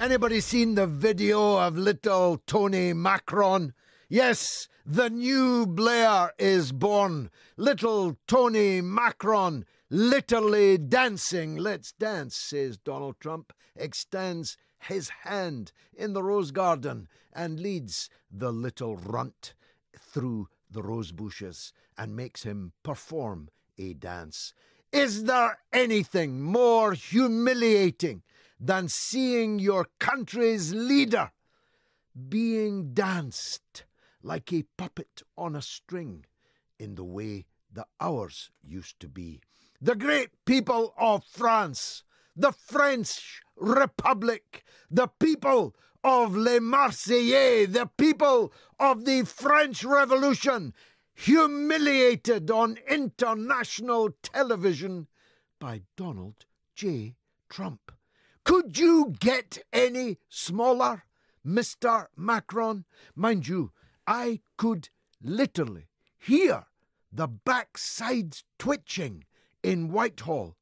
Anybody seen the video of little Tony Macron? Yes, the new Blair is born. Little Tony Macron literally dancing. Let's dance, says Donald Trump, extends his hand in the rose garden and leads the little runt through the rose bushes and makes him perform a dance. Is there anything more humiliating than seeing your country's leader being danced like a puppet on a string in the way that ours used to be? The great people of France, the French Republic, the people of Les Marseillais, the people of the French Revolution, humiliated on international television by Donald J. Trump. Could you get any smaller, Mr. Macron? Mind you, I could literally hear the backsides twitching in Whitehall,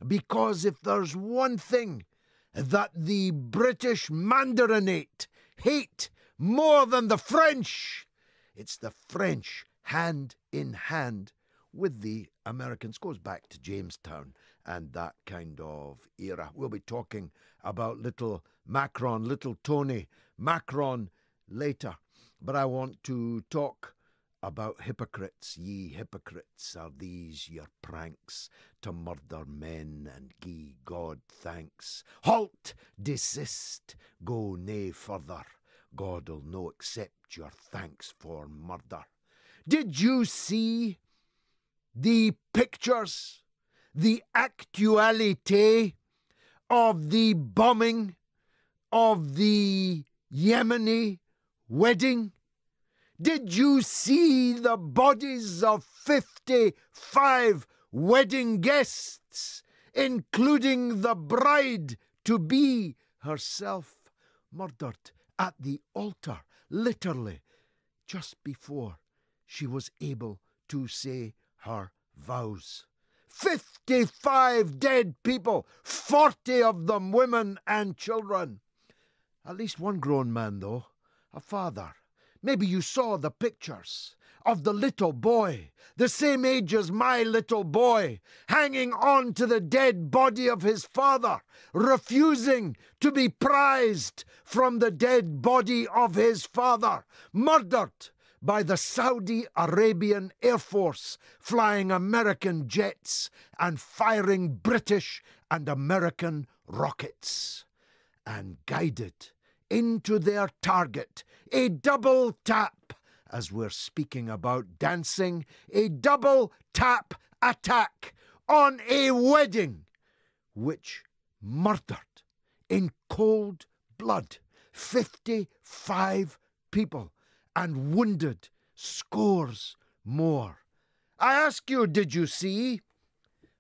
because if there's one thing that the British Mandarinate hate more than the French, it's the French hand in hand with the Americans. Goes back to Jamestown and that kind of era. We'll be talking about little Macron, little Tony Macron later. But I want to talk about hypocrites. Ye hypocrites, are these your pranks to murder men and gie God thanks? Halt, desist, go nae further. God'll no accept your thanks for murder. Did you see the pictures, the actuality of the bombing of the Yemeni wedding? Did you see the bodies of 55 wedding guests, including the bride-to-be herself, murdered at the altar, literally, just before she was able to say her vows? 55 dead people, 40 of them women and children. At least one grown man, though, a father. Maybe you saw the pictures of the little boy, the same age as my little boy, hanging on to the dead body of his father, refusing to be prized from the dead body of his father, murdered by the Saudi Arabian Air Force, flying American jets and firing British and American rockets, and guided into their target, a double tap, as we're speaking about dancing, a double tap attack on a wedding which murdered in cold blood 55 people and wounded scores more. I ask you, did you see?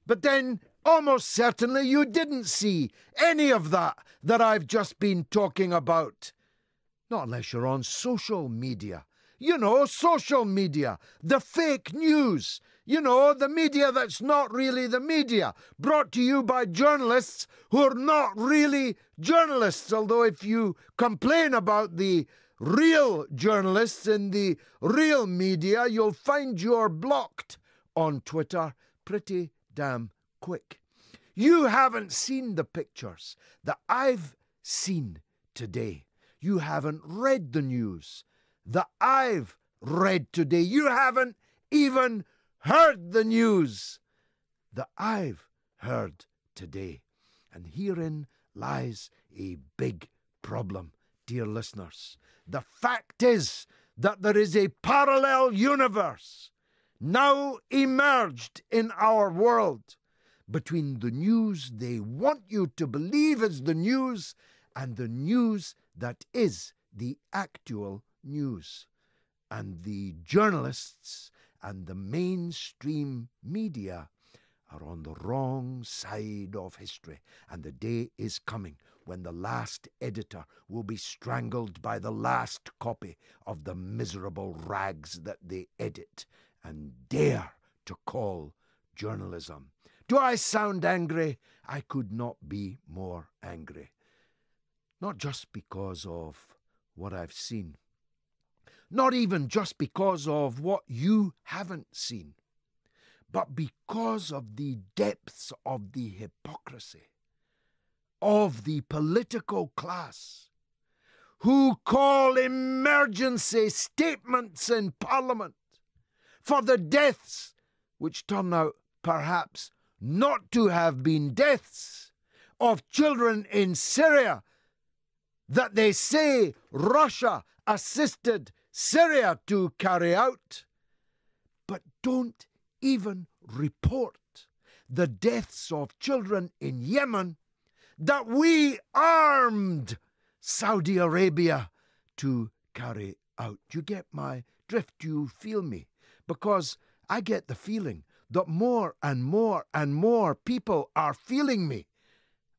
But then almost certainly you didn't see any of that I've just been talking about. Not unless you're on social media. You know, social media, the fake news. You know, the media that's not really the media, brought to you by journalists who are not really journalists. Although if you complain about the real journalists in the real media, you'll find you're blocked on Twitter pretty damn quick. You haven't seen the pictures that I've seen today. You haven't read the news that I've read today. You haven't even heard the news that I've heard today. And herein lies a big problem, dear listeners. The fact is that there is a parallel universe now emerged in our world between the news they want you to believe is the news and the news that is the actual news. And the journalists and the mainstream media are on the wrong side of history. And the day is coming when the last editor will be strangled by the last copy of the miserable rags that they edit and dare to call journalism. Do I sound angry? I could not be more angry. Not just because of what I've seen, not even just because of what you haven't seen, but because of the depths of the hypocrisy of the political class who call emergency statements in Parliament for the deaths, which turn out perhaps not to have been deaths, of children in Syria that they say Russia assisted Syria to carry out, but don't even report the deaths of children in Yemen that we armed Saudi Arabia to carry out. You get my drift? You feel me? Because I get the feeling that more and more and more people are feeling me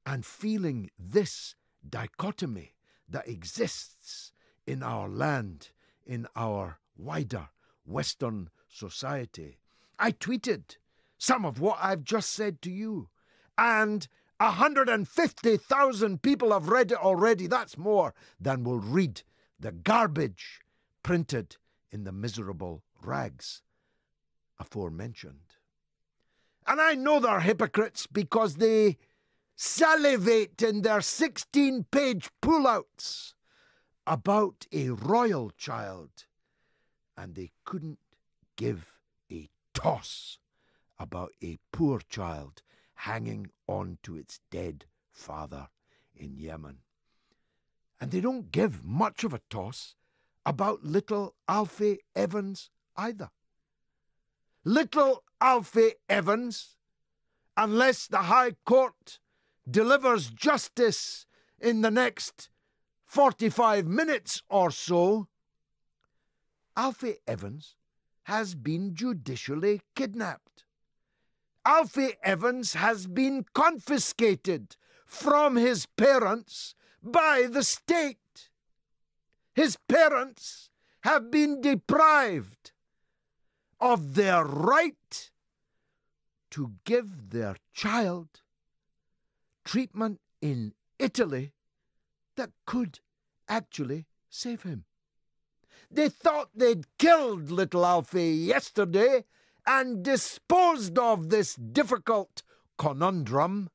and feeling this dichotomy that exists in our land, in our wider Western society. I tweeted some of what I've just said to you, and 150,000 people have read it already. That's more than will read the garbage printed in the miserable rags aforementioned. And I know they're hypocrites because they salivate in their 16-page pullouts about a royal child, and they couldn't give a toss about a poor child hanging on to its dead father in Yemen. And they don't give much of a toss about little Alfie Evans either. Little Alfie Evans, unless the High Court delivers justice in the next 45 minutes or so, Alfie Evans has been judicially kidnapped. Alfie Evans has been confiscated from his parents by the state. His parents have been deprived of their right to give their child treatment in Italy that could actually save him. They thought they'd killed little Alfie yesterday and disposed of this difficult conundrum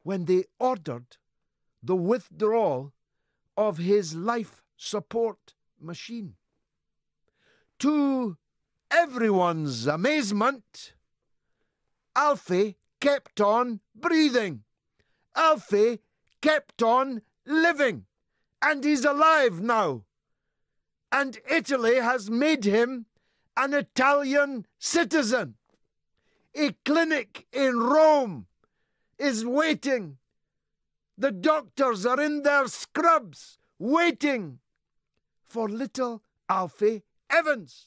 when they ordered the withdrawal of his life support machine. To everyone's amazement, Alfie kept on breathing. Alfie kept on living, and he's alive now. And Italy has made him an Italian citizen. A clinic in Rome is waiting. The doctors are in their scrubs waiting for little Alfie Evans.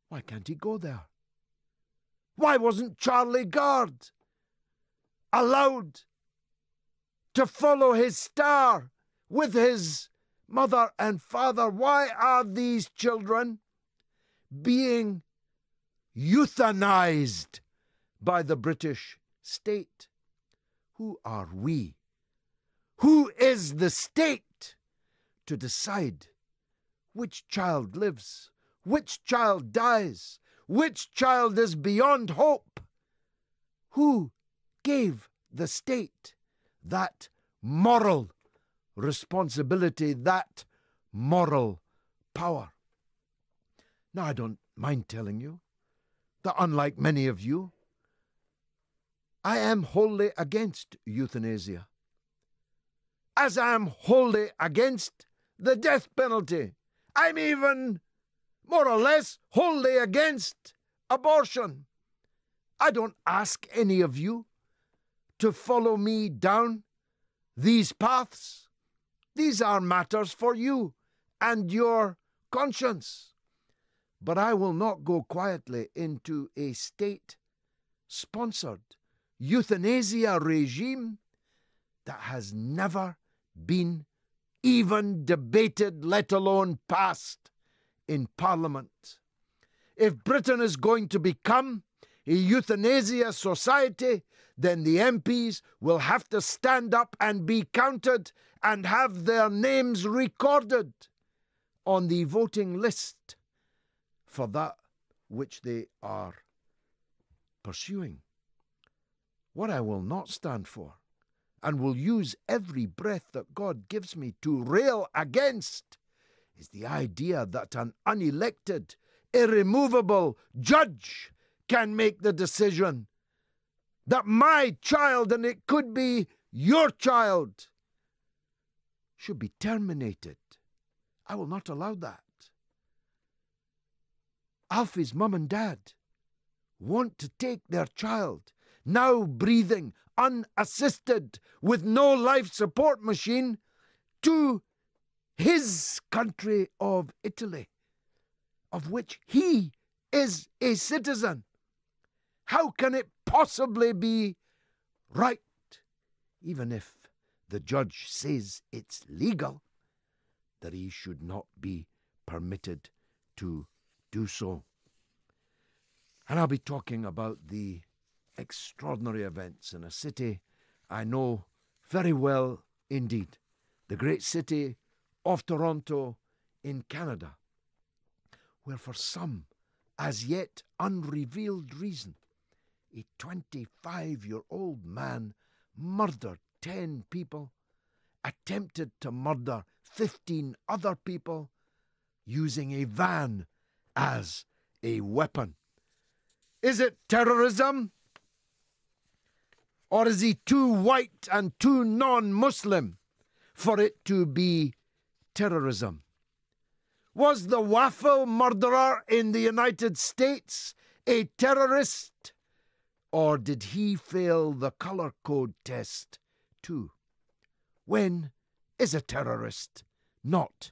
Why can't he go there? Why wasn't Charlie Gard allowed to follow his star with his mother and father? Why are these children being euthanized by the British state? Who are we? Who is the state to decide which child lives, which child dies, which child is beyond hope? Who gave the state that moral responsibility, that moral power? Now, I don't mind telling you that, unlike many of you, I am wholly against euthanasia, as I am wholly against the death penalty. I'm even, more or less, wholly against abortion. I don't ask any of you to follow me down these paths. These are matters for you and your conscience. But I will not go quietly into a state-sponsored euthanasia regime that has never been even debated, let alone passed in Parliament. If Britain is going to become a euthanasia society, then the MPs will have to stand up and be counted and have their names recorded on the voting list for that which they are pursuing. What I will not stand for, and will use every breath that God gives me to rail against, is the idea that an unelected, irremovable judge can make the decision that my child, and it could be your child, should be terminated. I will not allow that. Alfie's mum and dad want to take their child, now breathing unassisted with no life support machine, to his country of Italy, of which he is a citizen. How can it possibly be right, even if the judge says it's legal, that he should not be permitted to do so? And I'll be talking about the extraordinary events in a city I know very well indeed, the great city of Toronto in Canada, where for some as yet unrevealed reason, a 25-year-old man murdered 10 people, attempted to murder 15 other people, using a van as a weapon. Is it terrorism? Or is he too white and too non-Muslim for it to be terrorism? Was the waffle murderer in the United States a terrorist? Or did he fail the colour code test too? When is a terrorist not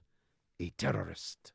a terrorist?